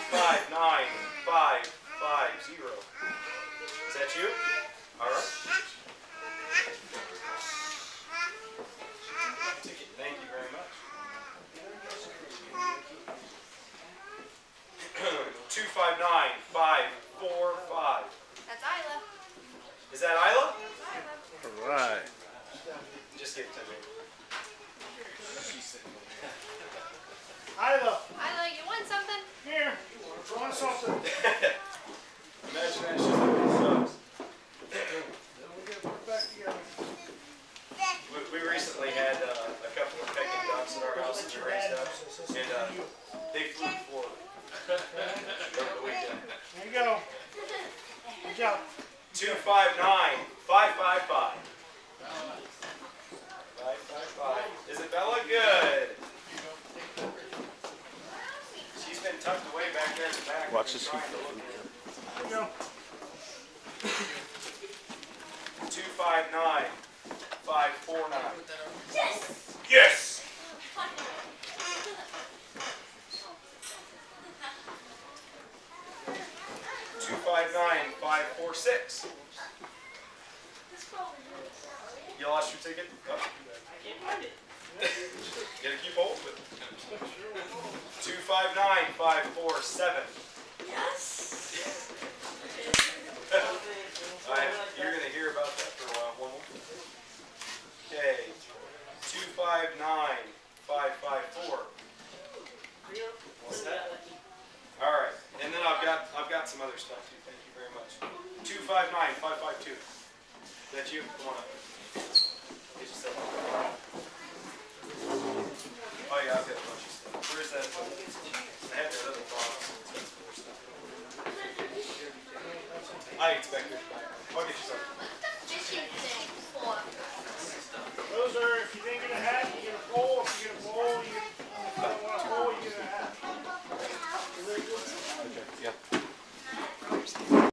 259-550. Is that you? All right. Ticket. Thank you very much. 259-545. That's Isla. Is that Isla? All right. Just give it to me. Isla, Isla, you want something? here. Want something? Imagine that. She's looking sucks. Then we get put back together. We recently had a couple of pecking ducks at our house that we raised up, and they flew to Florida over the weekend. There you go. Good job. 259-555. 555. Is it Bella? Good. She's been tucked away back there in the back. Watch this trying heat. to look at her. There you go. 259-549. Yes! Yes! 259-546. You lost your ticket? Oh. I can't find it. You gotta keep hold of it. 259-547. Yes! You're gonna hear about that for a while. One more. Okay. 259-554. What's that? All right. And then I've got some other stuff too. Thank you very much. 259-552. That you? Come on up. Get yourself up. Oh yeah, I've got a bunch of stuff. Where's that? I had that other box. That's more stuff. I expect it. I'll get you something. Fishing thing for